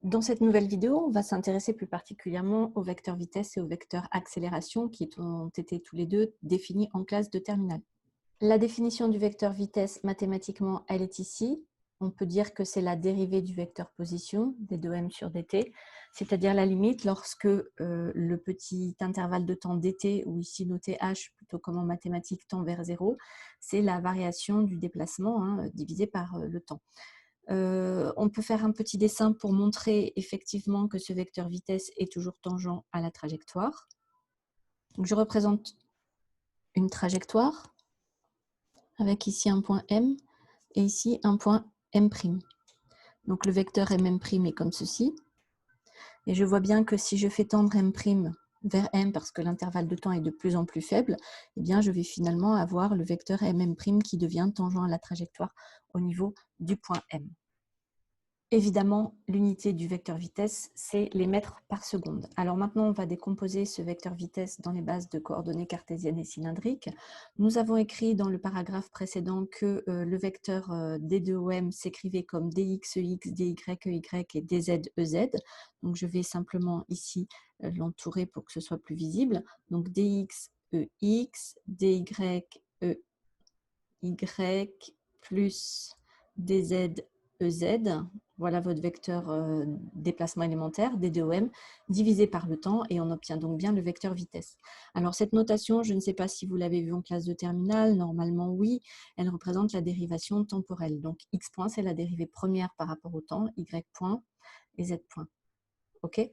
Dans cette nouvelle vidéo, on va s'intéresser plus particulièrement au vecteur vitesse et au vecteur accélération qui ont été tous les deux définis en classe de terminale. La définition du vecteur vitesse, mathématiquement, elle est ici. On peut dire que c'est la dérivée du vecteur position, d2m sur dt, c'est-à-dire la limite lorsque le petit intervalle de temps dt, ou ici noté h, plutôt comme en mathématiques, tend vers 0, c'est la variation du déplacement divisé par le temps. On peut faire un petit dessin pour montrer effectivement que ce vecteur vitesse est toujours tangent à la trajectoire. Donc, je représente une trajectoire avec ici un point M et ici un point M'. Donc le vecteur MM' est comme ceci. Et je vois bien que si je fais tendre M' vers M parce que l'intervalle de temps est de plus en plus faible, eh bien je vais finalement avoir le vecteur MM' qui devient tangent à la trajectoire au niveau du point M. Évidemment, l'unité du vecteur vitesse, c'est les mètres par seconde. Alors maintenant, on va décomposer ce vecteur vitesse dans les bases de coordonnées cartésiennes et cylindriques. Nous avons écrit dans le paragraphe précédent que le vecteur d2om s'écrivait comme dxex, dyey et dz-ez. Donc je vais simplement ici l'entourer pour que ce soit plus visible. Donc dxex, dyey plus dz-ez. Voilà votre vecteur déplacement élémentaire, d2om, divisé par le temps, et on obtient donc bien le vecteur vitesse. Alors cette notation, je ne sais pas si vous l'avez vue en classe de terminale, normalement oui, elle représente la dérivation temporelle. Donc x point, c'est la dérivée première par rapport au temps, y point et z point. Ok ?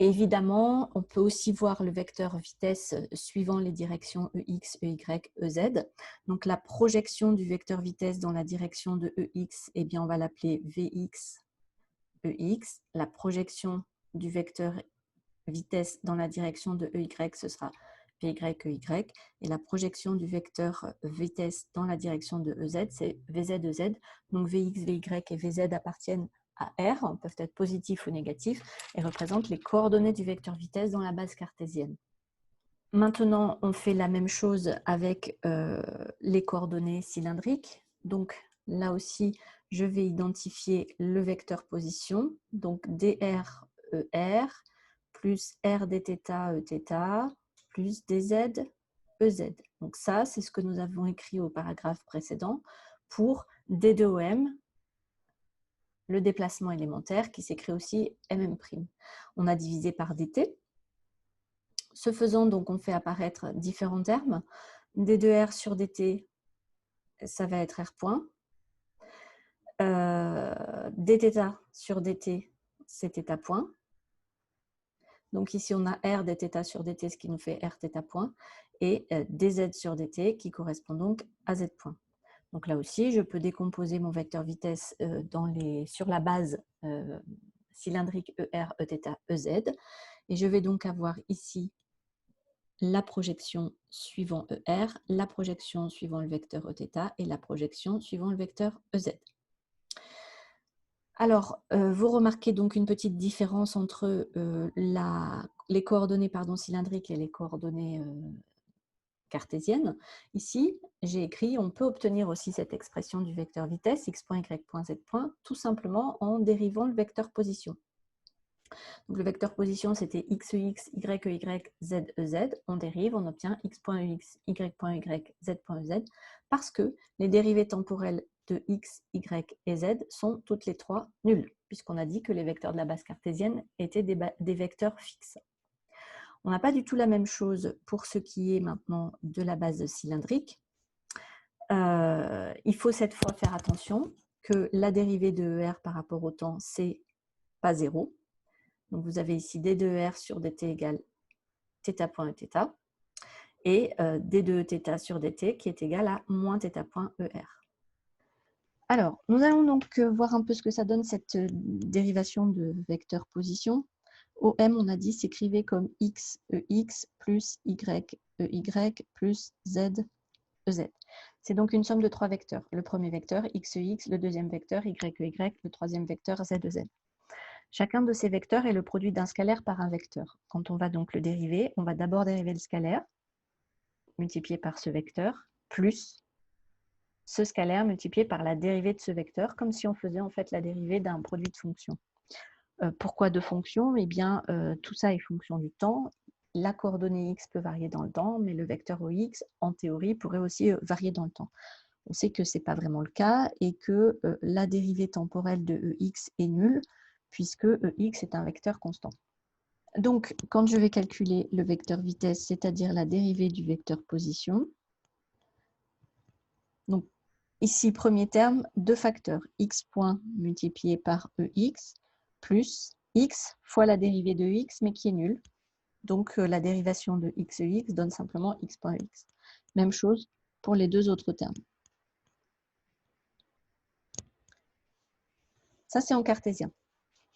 Évidemment, on peut aussi voir le vecteur vitesse suivant les directions EX, EY, EZ. Donc la projection du vecteur vitesse dans la direction de EX, eh bien on va l'appeler VX, EX. La projection du vecteur vitesse dans la direction de EY, ce sera VY, EY. Et la projection du vecteur vitesse dans la direction de EZ, c'est VZ, EZ. Donc VX, VY et VZ appartiennent à R, peuvent être positifs ou négatifs, et représentent les coordonnées du vecteur vitesse dans la base cartésienne. Maintenant, on fait la même chose avec les coordonnées cylindriques. Donc là aussi, je vais identifier le vecteur position, donc dr, ER, plus r dθ, Eθ, plus dz, Ez. Donc ça, c'est ce que nous avons écrit au paragraphe précédent pour d2om, le déplacement élémentaire qui s'écrit aussi MM'. On a divisé par dt. Ce faisant, donc, on fait apparaître différents termes. d2r sur dt, ça va être r point. dθ sur dt, c'est θ point. Donc ici, on a r dθ sur dt, ce qui nous fait r θ point. Et dz sur dt, qui correspond donc à z point. Donc là aussi, je peux décomposer mon vecteur vitesse sur la base cylindrique ER, Eθ, Ez. Et je vais donc avoir ici la projection suivant ER, la projection suivant le vecteur Eθ et la projection suivant le vecteur Ez. Alors, vous remarquez donc une petite différence entre les coordonnées cylindriques et les coordonnées cartésienne. Ici, j'ai écrit, on peut obtenir aussi cette expression du vecteur vitesse, x point, y point, z point, tout simplement en dérivant le vecteur position. Donc, le vecteur position, c'était xex, yey, zez. On dérive, on obtient x point ex, y point y, z point ez, parce que les dérivées temporelles de x, y et z sont toutes les trois nulles, puisqu'on a dit que les vecteurs de la base cartésienne étaient des vecteurs fixes. On n'a pas du tout la même chose pour ce qui est maintenant de la base cylindrique. Il faut cette fois faire attention que la dérivée de ER par rapport au temps, c'est pas 0. Donc vous avez ici d de ER sur dt égale θ point Eθ, et d de Eθ sur dt qui est égal à moins θ point ER. Alors, nous allons donc voir un peu ce que ça donne cette dérivation de vecteur position. OM, on a dit, s'écrivait comme x, ex, plus y, ey, plus z, ez. C'est donc une somme de trois vecteurs. Le premier vecteur, x, ex, le deuxième vecteur, y, ey, le troisième vecteur, z, ez. Chacun de ces vecteurs est le produit d'un scalaire par un vecteur. Quand on va donc le dériver, on va d'abord dériver le scalaire, multiplié par ce vecteur, plus ce scalaire multiplié par la dérivée de ce vecteur, comme si on faisait en fait la dérivée d'un produit de fonction. Pourquoi deux fonctions? Eh bien, tout ça est fonction du temps. La coordonnée x peut varier dans le temps, mais le vecteur Ex, en théorie, pourrait aussi varier dans le temps. On sait que ce n'est pas vraiment le cas et que la dérivée temporelle de Ex est nulle, puisque Ex est un vecteur constant. Donc, quand je vais calculer le vecteur vitesse, c'est-à-dire la dérivée du vecteur position, donc ici, premier terme, deux facteurs, x point multiplié par Ex, plus x fois la dérivée de x, mais qui est nulle. Donc, la dérivation de x donne simplement x point x. Même chose pour les deux autres termes. Ça, c'est en cartésien.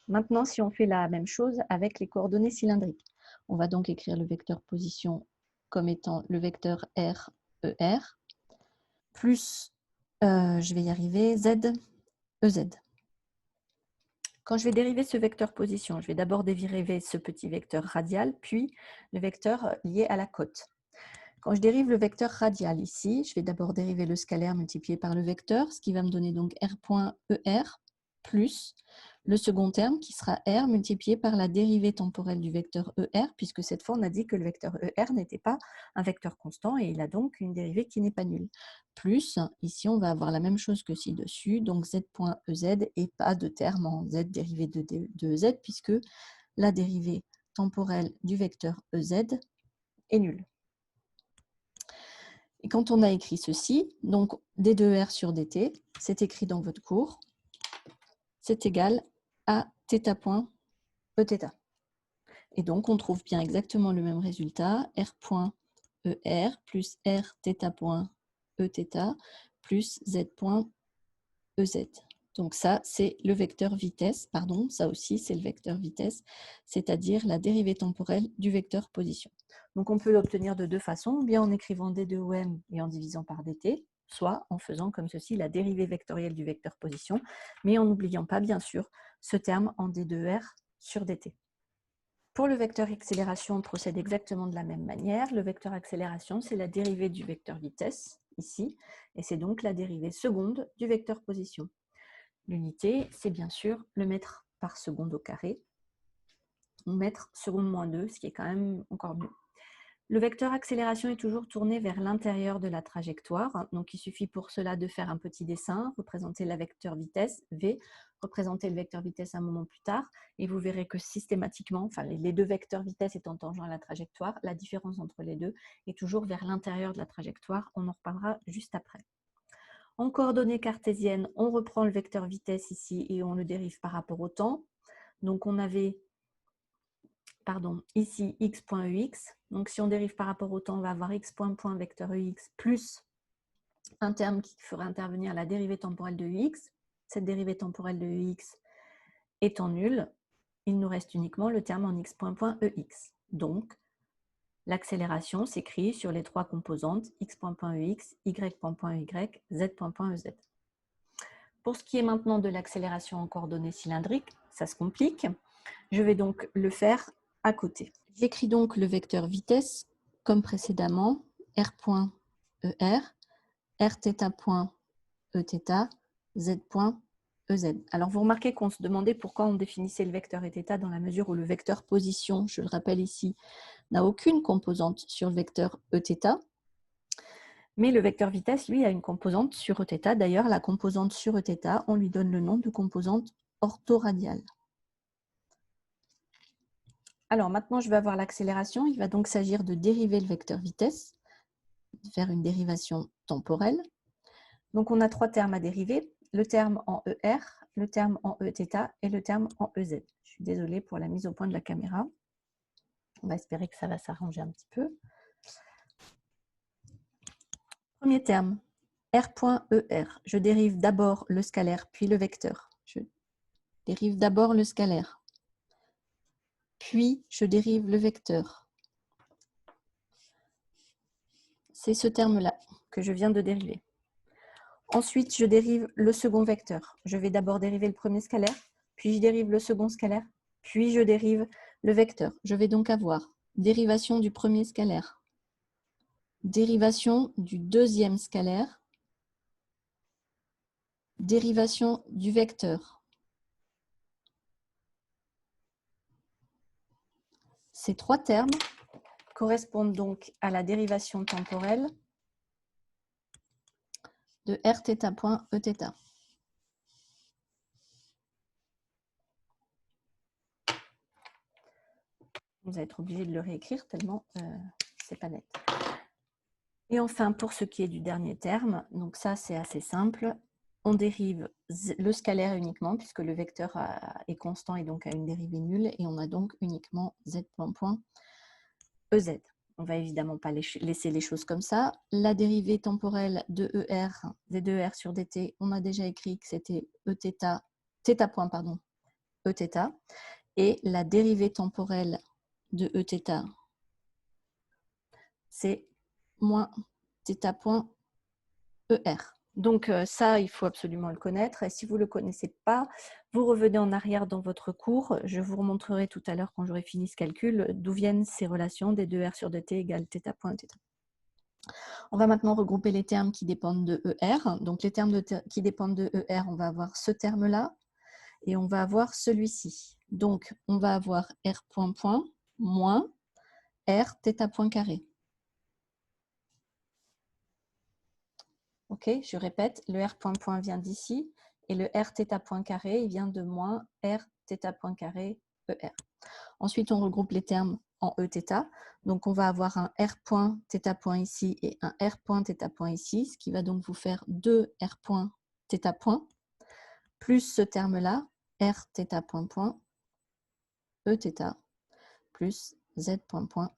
Maintenant, si on fait la même chose avec les coordonnées cylindriques, on va donc écrire le vecteur position comme étant le vecteur R, ER, plus, je vais y arriver, Z, EZ. Quand je vais dériver ce vecteur position, je vais d'abord dériver ce petit vecteur radial, puis le vecteur lié à la cote. Quand je dérive le vecteur radial ici, je vais d'abord dériver le scalaire multiplié par le vecteur, ce qui va me donner donc R.ER plus le second terme qui sera R multiplié par la dérivée temporelle du vecteur ER, puisque cette fois on a dit que le vecteur ER n'était pas un vecteur constant et il a donc une dérivée qui n'est pas nulle. Plus, ici on va avoir la même chose que ci-dessus, donc Z.EZ et pas de terme en Z dérivé de Z, puisque la dérivée temporelle du vecteur EZ est nulle. Et quand on a écrit ceci, donc d2r sur dt, c'est écrit dans votre cours, c'est égal à θ point Eθ. Et donc, on trouve bien exactement le même résultat, R point ER plus R θ point Eθ plus Z point EZ. Donc ça, c'est le vecteur vitesse, pardon, ça aussi, c'est le vecteur vitesse, c'est-à-dire la dérivée temporelle du vecteur position. Donc on peut l'obtenir de deux façons, bien en écrivant d2m et en divisant par dt, soit en faisant comme ceci la dérivée vectorielle du vecteur position, mais en n'oubliant pas, bien sûr, ce terme en d2r sur dt. Pour le vecteur accélération, on procède exactement de la même manière. Le vecteur accélération, c'est la dérivée du vecteur vitesse, ici, et c'est donc la dérivée seconde du vecteur position. L'unité, c'est bien sûr le mètre par seconde au carré, ou mètre seconde moins 2, ce qui est quand même encore mieux. Le vecteur accélération est toujours tourné vers l'intérieur de la trajectoire, donc il suffit pour cela de faire un petit dessin, représenter la vecteur vitesse, V, représenter le vecteur vitesse un moment plus tard, et vous verrez que systématiquement, enfin les deux vecteurs vitesse étant tangents à la trajectoire, la différence entre les deux est toujours vers l'intérieur de la trajectoire, on en reparlera juste après. En coordonnées cartésiennes, on reprend le vecteur vitesse ici et on le dérive par rapport au temps. Donc on avait ici x.ex. Donc si on dérive par rapport au temps, on va avoir x point vecteur ex plus un terme qui fera intervenir la dérivée temporelle de x. Cette dérivée temporelle de ex étant nulle, il nous reste uniquement le terme en x point ex. Donc l'accélération s'écrit sur les trois composantes x.ex, y.y, z.ez. Pour ce qui est maintenant de l'accélération en coordonnées cylindriques, ça se complique. Je vais donc le faire à côté. J'écris donc le vecteur vitesse comme précédemment, r.er, rθ.eθ, z.ez. Alors vous remarquez qu'on se demandait pourquoi on définissait le vecteur Eθ dans la mesure où le vecteur position, je le rappelle ici, n'a aucune composante sur le vecteur Eθ. Mais le vecteur vitesse, lui, a une composante sur Eθ. D'ailleurs, la composante sur Eθ, on lui donne le nom de composante orthoradiale. Alors maintenant, je vais avoir l'accélération. Il va donc s'agir de dériver le vecteur vitesse, de faire une dérivation temporelle. Donc on a trois termes à dériver, le terme en ER, le terme en Eθ et le terme en EZ. Je suis désolée pour la mise au point de la caméra. On va espérer que ça va s'arranger un petit peu. Premier terme, R.ER. Je dérive d'abord le scalaire, puis le vecteur. Je dérive d'abord le scalaire, puis je dérive le vecteur. C'est ce terme-là que je viens de dériver. Ensuite, je dérive le second vecteur. Je vais d'abord dériver le premier scalaire, puis je dérive le second scalaire, puis je dérive le vecteur. Je vais donc avoir dérivation du premier scalaire, dérivation du deuxième scalaire, dérivation du vecteur. Ces trois termes correspondent donc à la dérivation temporelle de Rθ point Eθ. Vous allez être obligé de le réécrire tellement c'est pas net. Et enfin, pour ce qui est du dernier terme, donc ça c'est assez simple, on dérive le scalaire uniquement puisque le vecteur est constant et donc a une dérivée nulle et on a donc uniquement z point EZ. On va évidemment pas laisser les choses comme ça. La dérivée temporelle de ER, d2R sur dt, on a déjà écrit que c'était θ point, pardon, Eθ. Et la dérivée temporelle de Eθ, c'est moins θ point ER. Donc ça, il faut absolument le connaître. Et si vous ne le connaissez pas, vous revenez en arrière dans votre cours. Je vous remontrerai tout à l'heure, quand j'aurai fini ce calcul, d'où viennent ces relations des 2R sur dt égale θ point θ. On va maintenant regrouper les termes qui dépendent de ER. Donc les termes qui dépendent de ER, on va avoir ce terme-là et on va avoir celui-ci. Donc on va avoir R point point moins R θ point carré. Ok, je répète, le R point point vient d'ici et le R θ point carré il vient de moins R θ point carré ER. Ensuite, on regroupe les termes en Eθ. Donc, on va avoir un R point θ point ici et un R point θ point ici, ce qui va donc vous faire 2 R point θ point, plus ce terme-là, R θ point point, Eθ, plus Z point point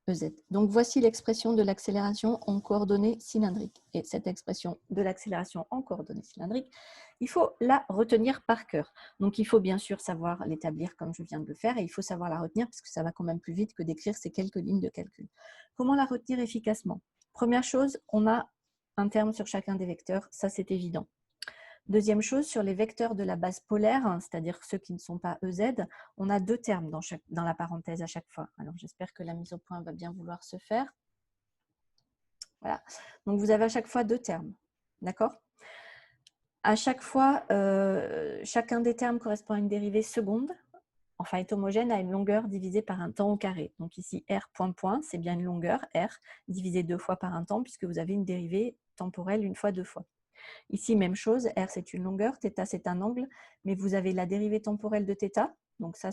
EZ. Donc, voici l'expression de l'accélération en coordonnées cylindriques. Et cette expression de l'accélération en coordonnées cylindriques, il faut la retenir par cœur. Donc, il faut bien sûr savoir l'établir comme je viens de le faire et il faut savoir la retenir parce que ça va quand même plus vite que d'écrire ces quelques lignes de calcul. Comment la retenir efficacement? Première chose, on a un terme sur chacun des vecteurs, ça c'est évident. Deuxième chose, sur les vecteurs de la base polaire, c'est-à-dire ceux qui ne sont pas EZ, on a deux termes dans la parenthèse à chaque fois. Alors j'espère que la mise au point va bien vouloir se faire. Voilà. Donc vous avez à chaque fois deux termes. D'accord? À chaque fois, chacun des termes correspond à une dérivée seconde, enfin est homogène à une longueur divisée par un temps au carré. Donc ici, R point point, c'est bien une longueur, R, divisée deux fois par un temps, puisque vous avez une dérivée temporelle une fois deux fois. Ici, même chose, R c'est une longueur, θ c'est un angle, mais vous avez la dérivée temporelle de θ, donc ça,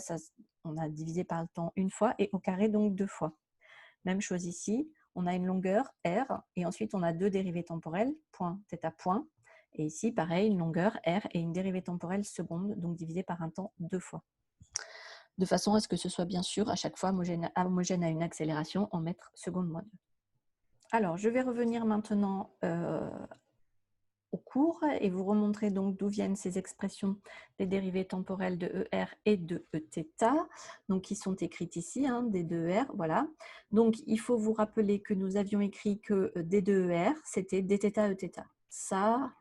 on a divisé par le temps une fois, et au carré donc deux fois. Même chose ici, on a une longueur R, et ensuite on a deux dérivées temporelles, point, θ, point, et ici pareil, une longueur R et une dérivée temporelle seconde, donc divisée par un temps deux fois. De façon à ce que ce soit bien sûr à chaque fois homogène à une accélération en mètres secondes moins 2. Alors, je vais revenir maintenant au cours et vous remontrer donc d'où viennent ces expressions des dérivées temporelles de ER et de Eθ, donc qui sont écrites ici, hein, des 2ER, voilà. Donc il faut vous rappeler que nous avions écrit que des 2ER, c'était dθ Eθ. Ça,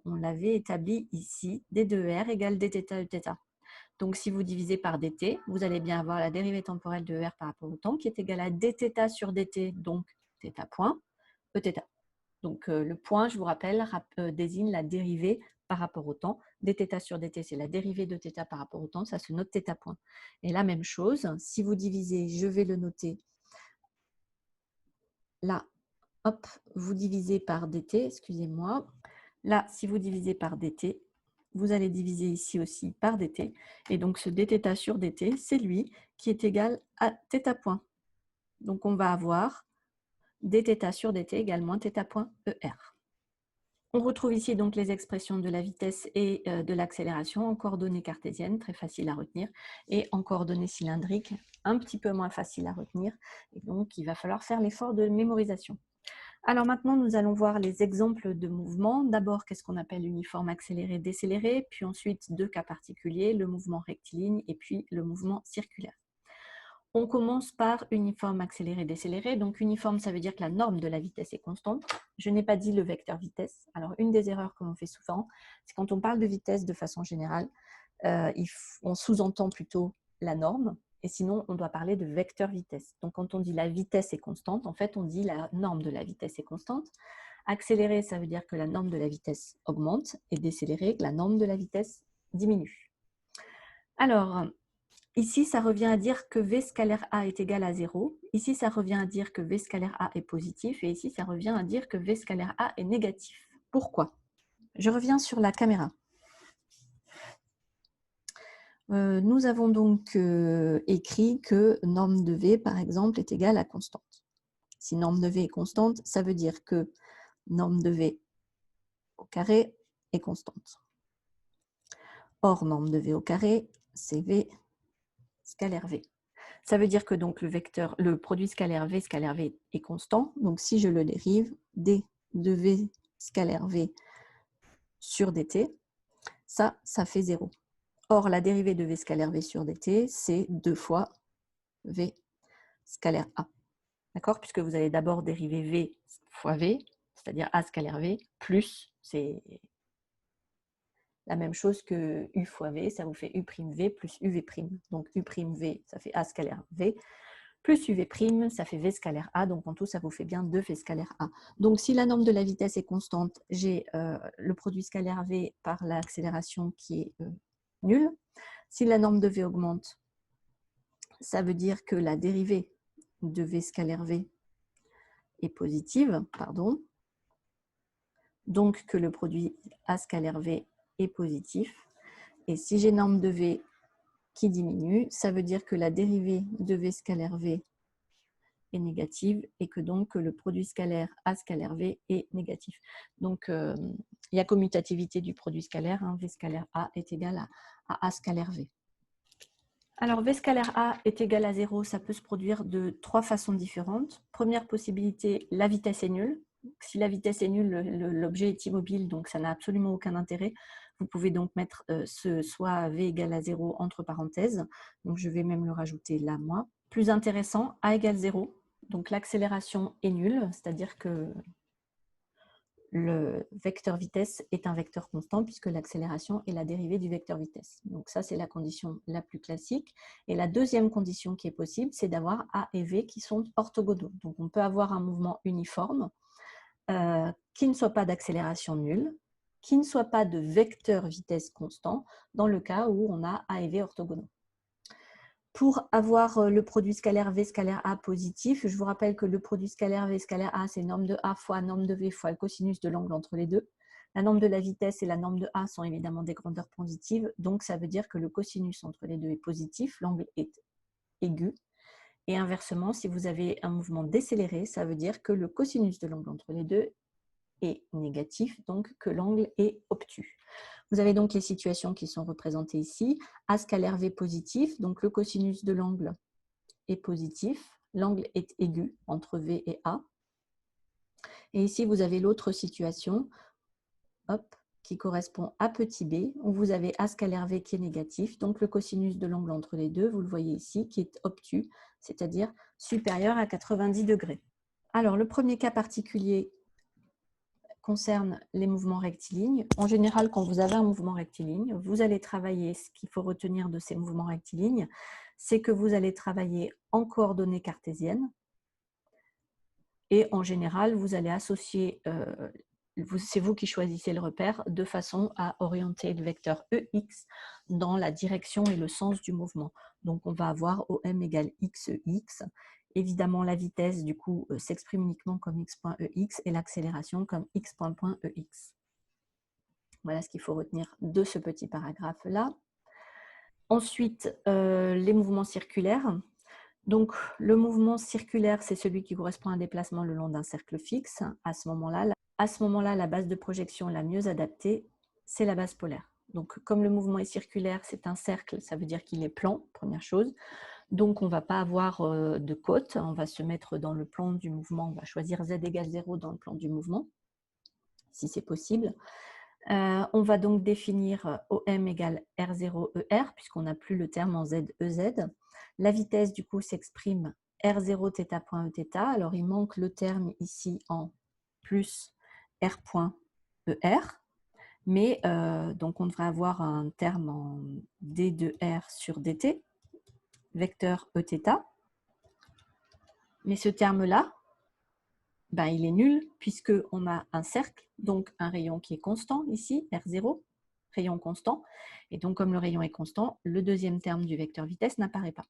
on l'avait établi ici, des 2ER égale dθ Eθ. Donc si vous divisez par dt, vous allez bien avoir la dérivée temporelle de ER par rapport au temps qui est égale à dθ sur dt, donc θ point, Eθ. Donc, le point, je vous rappelle, désigne la dérivée par rapport au temps. dθ sur dt, c'est la dérivée de θ par rapport au temps, ça se note θ point. Et la même chose, si vous divisez, je vais le noter là, hop, vous divisez par dt, excusez-moi. Là, si vous divisez par dt, vous allez diviser ici aussi par dt. Et donc, ce dθ sur dt, c'est lui qui est égal à θ point. Donc, on va avoir dθ sur dt égale moins θ point ER. On retrouve ici donc les expressions de la vitesse et de l'accélération en coordonnées cartésiennes, très facile à retenir, et en coordonnées cylindriques, un petit peu moins facile à retenir. Et donc, il va falloir faire l'effort de mémorisation. Alors maintenant, nous allons voir les exemples de mouvements. D'abord, qu'est-ce qu'on appelle uniforme accéléré, décéléré, puis ensuite deux cas particuliers, le mouvement rectiligne et puis le mouvement circulaire. On commence par uniforme accéléré, décéléré. Donc uniforme, ça veut dire que la norme de la vitesse est constante. Je n'ai pas dit le vecteur vitesse. Alors une des erreurs que l'on fait souvent, c'est quand on parle de vitesse de façon générale, on sous-entend plutôt la norme, et sinon on doit parler de vecteur vitesse. Donc quand on dit la vitesse est constante, en fait on dit la norme de la vitesse est constante. Accéléré, ça veut dire que la norme de la vitesse augmente, et décéléré, la norme de la vitesse diminue. Alors, Ici, ça revient à dire que V scalaire A est égal à 0. Ici, ça revient à dire que V scalaire A est positif. Et ici, ça revient à dire que V scalaire A est négatif. Pourquoi? Je reviens sur la caméra. Nous avons donc écrit que norme de V, par exemple, est égale à constante. Si norme de V est constante, ça veut dire que norme de V au carré est constante. Or, norme de V au carré, c'est V scalaire V. Ça veut dire que donc le produit scalaire V est constant. Donc, si je le dérive, d de V scalaire V sur dt, ça fait 0. Or, la dérivée de V scalaire V sur dt, c'est 2 fois V scalaire A. D'accord? Puisque vous allez d'abord dériver V fois V, c'est-à-dire A scalaire V, plus, c'est la même chose que U fois V, ça vous fait U'V plus UV'. Donc U'V, ça fait A scalaire V, plus UV', ça fait V scalaire A, donc en tout, ça vous fait bien 2 V scalaire A. Donc si la norme de la vitesse est constante, j'ai le produit scalaire V par l'accélération qui est nulle. Si la norme de V augmente, ça veut dire que la dérivée de V scalaire V est positive, pardon, donc que le produit A scalaire V est positif. Et si j'ai norme de V qui diminue, ça veut dire que la dérivée de V scalaire V est négative et que donc le produit scalaire A scalaire V est négatif. Donc, il y a commutativité du produit scalaire, hein, V scalaire A est égal à A scalaire V. Alors, V scalaire A est égal à 0, ça peut se produire de 3 façons différentes. Première possibilité, la vitesse est nulle. Si la vitesse est nulle, l'objet est immobile, donc ça n'a absolument aucun intérêt. Vous pouvez donc mettre soit V égale à 0 entre parenthèses. Donc, je vais même le rajouter là, moi. Plus intéressant, A égale 0. Donc, l'accélération est nulle, c'est-à-dire que le vecteur vitesse est un vecteur constant puisque l'accélération est la dérivée du vecteur vitesse. Donc ça, c'est la condition la plus classique. Et la deuxième condition qui est possible, c'est d'avoir A et V qui sont orthogonaux. Donc on peut avoir un mouvement uniforme qui ne soit pas d'accélération nulle, qui ne soit pas de vecteur vitesse constant, dans le cas où on a A et V orthogonaux. Pour avoir le produit scalaire V scalaire A positif, je vous rappelle que le produit scalaire V scalaire A, c'est norme de A fois norme de V fois le cosinus de l'angle entre les deux. La norme de la vitesse et la norme de A sont évidemment des grandeurs positives, donc ça veut dire que le cosinus entre les deux est positif, l'angle est aigu. Et inversement, si vous avez un mouvement décéléré, ça veut dire que le cosinus de l'angle entre les deux est négatif, donc que l'angle est obtus. Vous avez donc les situations qui sont représentées ici. A scalaire V positif, donc le cosinus de l'angle est positif, l'angle est aigu entre V et A. Et ici, vous avez l'autre situation qui correspond à petit b, où vous avez A scalaire V qui est négatif, donc le cosinus de l'angle entre les deux, vous le voyez ici, qui est obtus, c'est-à-dire supérieur à 90 degrés. Alors, le premier cas particulier concerne les mouvements rectilignes. En général, quand vous avez un mouvement rectiligne, vous allez travailler, ce qu'il faut retenir de ces mouvements rectilignes, c'est que vous allez travailler en coordonnées cartésiennes et en général, vous allez associer, c'est vous qui choisissez le repère, de façon à orienter le vecteur EX dans la direction et le sens du mouvement. Donc, on va avoir OM égale XEX. Évidemment, la vitesse, du coup, s'exprime uniquement comme x.ex et l'accélération comme x.ex. Voilà ce qu'il faut retenir de ce petit paragraphe-là. Ensuite, les mouvements circulaires. Donc, le mouvement circulaire, c'est celui qui correspond à un déplacement le long d'un cercle fixe. À ce moment-là, la base de projection la mieux adaptée, c'est la base polaire. Donc, comme le mouvement est circulaire, c'est un cercle, ça veut dire qu'il est plan, première chose. Donc, on ne va pas avoir de côte, on va se mettre dans le plan du mouvement, on va choisir z égale 0 dans le plan du mouvement, si c'est possible. On va donc définir OM égale R0ER, puisqu'on n'a plus le terme en ZEZ. La vitesse, du coup, s'exprime R0 θ.Eθ. Alors, il manque le terme ici en plus R.ER. Mais donc, on devrait avoir un terme en D de R sur dt, vecteur Eθ. Mais ce terme-là, ben, il est nul puisqu'on a un cercle, donc un rayon qui est constant ici, R0. rayon constant. Et donc, comme le rayon est constant, le deuxième terme du vecteur vitesse n'apparaît pas.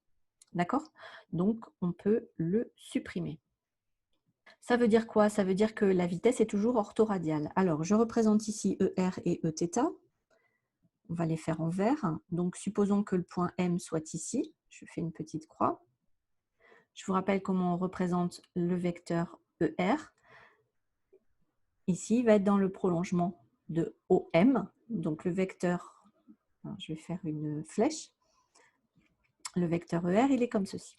D'accord? Donc, on peut le supprimer. Ça veut dire quoi? Ça veut dire que la vitesse est toujours orthoradiale. Alors, je représente ici ER et Eθ. On va les faire en vert. Donc, supposons que le point M soit ici. Je fais une petite croix. Je vous rappelle comment on représente le vecteur ER. Ici, il va être dans le prolongement de OM. Donc, le vecteur, je vais faire une flèche. Le vecteur ER, il est comme ceci.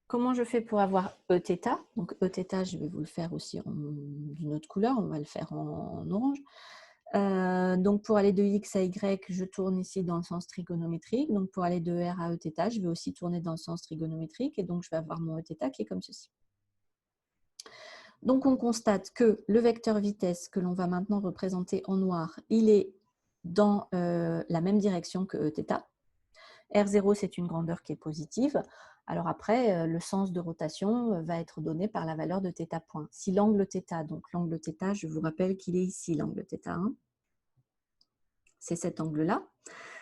Comment je fais pour avoir Eθ? Donc Eθ, je vais vous le faire aussi d'une autre couleur, on va le faire en orange. Donc pour aller de X à Y, je tourne ici dans le sens trigonométrique. Donc pour aller de R à Eθ, je vais aussi tourner dans le sens trigonométrique. Et donc je vais avoir mon Eθ qui est comme ceci. Donc on constate que le vecteur vitesse que l'on va maintenant représenter en noir, il est dans la même direction que Eθ. R0, c'est une grandeur qui est positive. Alors après, le sens de rotation va être donné par la valeur de θ point. Si l'angle θ, donc l'angle θ, je vous rappelle qu'il est ici, l'angle θ1, c'est cet angle-là.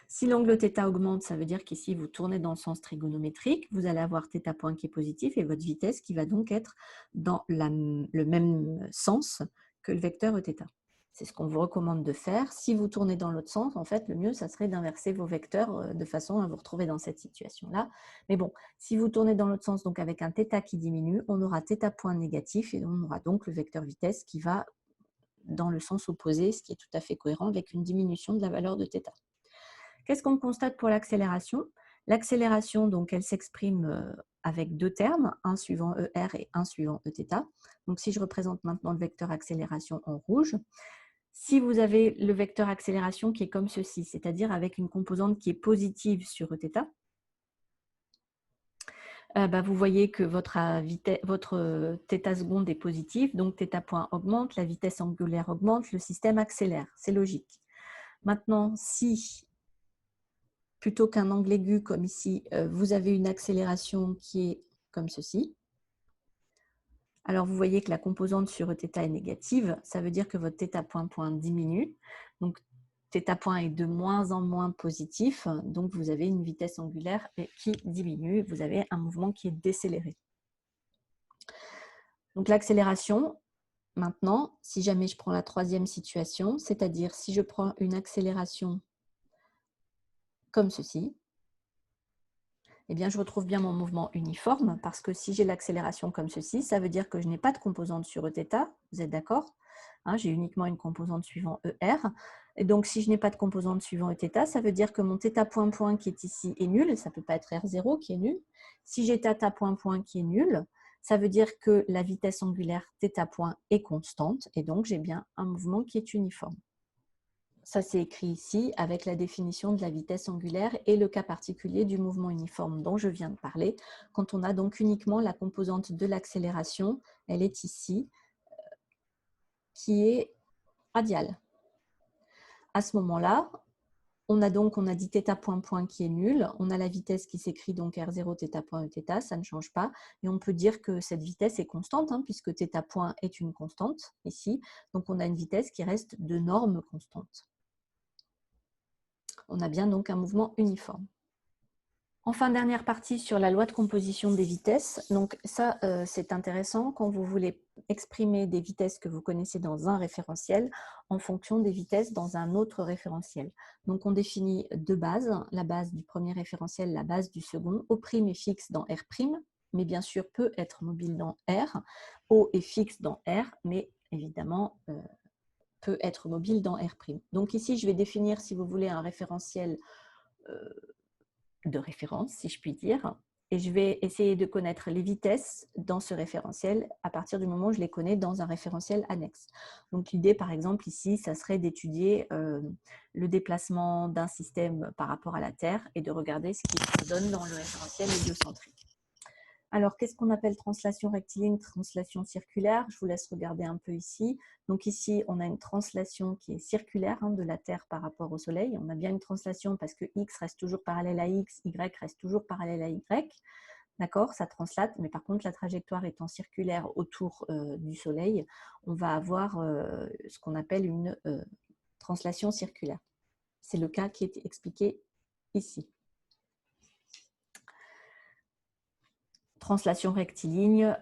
Si l'angle θ augmente, ça veut dire qu'ici, vous tournez dans le sens trigonométrique, vous allez avoir θ point qui est positif et votre vitesse qui va donc être dans le même sens que le vecteur Eθ. C'est ce qu'on vous recommande de faire. Si vous tournez dans l'autre sens, en fait, le mieux, ça serait d'inverser vos vecteurs de façon à vous retrouver dans cette situation-là. Mais bon, si vous tournez dans l'autre sens, donc avec un θ qui diminue, on aura θ point négatif et on aura donc le vecteur vitesse qui va dans le sens opposé, ce qui est tout à fait cohérent avec une diminution de la valeur de θ. Qu'est-ce qu'on constate pour l'accélération? L'accélération, donc, elle s'exprime avec deux termes, un suivant ER et un suivant Eθ. Donc, si je représente maintenant le vecteur accélération en rouge, si vous avez le vecteur accélération qui est comme ceci, c'est-à-dire avec une composante qui est positive sur Eθ, vous voyez que votre θ seconde est positive, donc θ point augmente, la vitesse angulaire augmente, le système accélère. C'est logique. Maintenant, si plutôt qu'un angle aigu comme ici, vous avez une accélération qui est comme ceci, alors vous voyez que la composante sur Eθ est négative, ça veut dire que votre θ point diminue. Donc θ point est de moins en moins positif, donc vous avez une vitesse angulaire qui diminue, vous avez un mouvement qui est décéléré. Donc l'accélération, maintenant, si jamais je prends la troisième situation, c'est-à-dire si je prends une accélération comme ceci, eh bien, je retrouve bien mon mouvement uniforme parce que si j'ai l'accélération comme ceci, ça veut dire que je n'ai pas de composante sur Eθ, vous êtes d'accord? J'ai uniquement une composante suivant ER. Et donc, si je n'ai pas de composante suivant Eθ, ça veut dire que mon θ point qui est ici est nul. Ça ne peut pas être R0 qui est nul. Si j'ai θ point qui est nul, ça veut dire que la vitesse angulaire θ point est constante. Et donc, j'ai bien un mouvement qui est uniforme. Ça, c'est écrit ici avec la définition de la vitesse angulaire et le cas particulier du mouvement uniforme dont je viens de parler. Quand on a donc uniquement la composante de l'accélération, elle est ici, qui est radiale. À ce moment-là, on a dit θ point qui est nul, on a la vitesse qui s'écrit donc R0 θ point Eθ, ça ne change pas, et on peut dire que cette vitesse est constante, puisque θ point est une constante ici, donc on a une vitesse qui reste de norme constante. On a bien donc un mouvement uniforme. Enfin, dernière partie sur la loi de composition des vitesses. Donc ça, c'est intéressant quand vous voulez exprimer des vitesses que vous connaissez dans un référentiel en fonction des vitesses dans un autre référentiel. Donc on définit deux bases, la base du premier référentiel, la base du second. O' est fixe dans R', mais bien sûr peut être mobile dans R. O est fixe dans R, mais évidemment peut être mobile dans R'. Donc ici, je vais définir, si vous voulez, un référentiel de référence, si je puis dire, et je vais essayer de connaître les vitesses dans ce référentiel à partir du moment où je les connais dans un référentiel annexe. Donc l'idée, par exemple, ici, ça serait d'étudier le déplacement d'un système par rapport à la Terre et de regarder ce qui se donne dans le référentiel héliocentrique. Alors, qu'est-ce qu'on appelle translation rectiligne, translation circulaire? Je vous laisse regarder un peu ici. Donc ici, on a une translation qui est circulaire de la Terre par rapport au Soleil. On a bien une translation parce que X reste toujours parallèle à X, Y reste toujours parallèle à Y. D'accord? Ça translate, mais par contre, la trajectoire étant circulaire autour du Soleil, on va avoir ce qu'on appelle une translation circulaire. C'est le cas qui est expliqué ici. Translation rectiligne,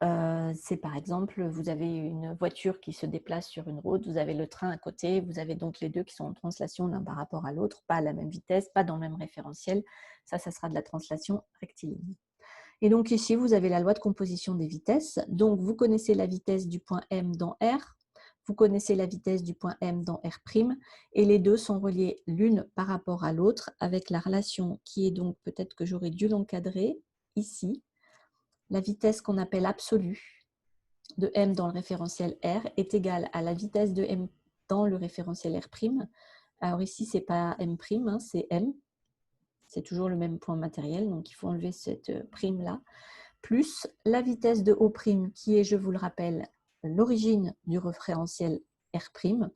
c'est par exemple, vous avez une voiture qui se déplace sur une route, vous avez le train à côté, vous avez donc les deux qui sont en translation l'un par rapport à l'autre, pas à la même vitesse, pas dans le même référentiel. Ça sera de la translation rectiligne. Et donc ici, vous avez la loi de composition des vitesses. Donc vous connaissez la vitesse du point M dans R, vous connaissez la vitesse du point M dans R', et les deux sont reliés l'une par rapport à l'autre avec la relation qui est donc, peut-être que j'aurais dû l'encadrer ici, la vitesse qu'on appelle absolue de M dans le référentiel R est égale à la vitesse de M dans le référentiel R'. Alors ici, ce n'est pas M', hein, c'est M. C'est toujours le même point matériel, donc il faut enlever cette prime-là, plus la vitesse de O', qui est, je vous le rappelle, l'origine du référentiel R'.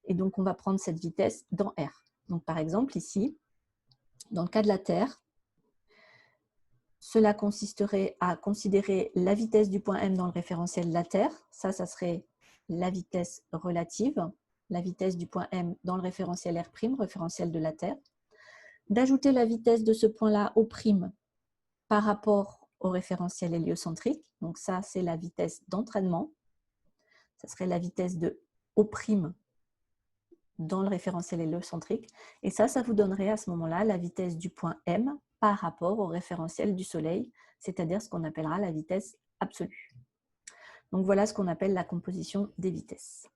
Et donc, on va prendre cette vitesse dans R. Donc, par exemple, ici, dans le cas de la Terre, cela consisterait à considérer la vitesse du point M dans le référentiel de la Terre. Ça serait la vitesse relative, la vitesse du point M dans le référentiel R', référentiel de la Terre. D'ajouter la vitesse de ce point-là au prime par rapport au référentiel héliocentrique. Donc ça, c'est la vitesse d'entraînement. Ça serait la vitesse de O' dans le référentiel héliocentrique. Et ça vous donnerait à ce moment-là la vitesse du point M par rapport au référentiel du Soleil, c'est-à-dire ce qu'on appellera la vitesse absolue. Donc voilà ce qu'on appelle la composition des vitesses.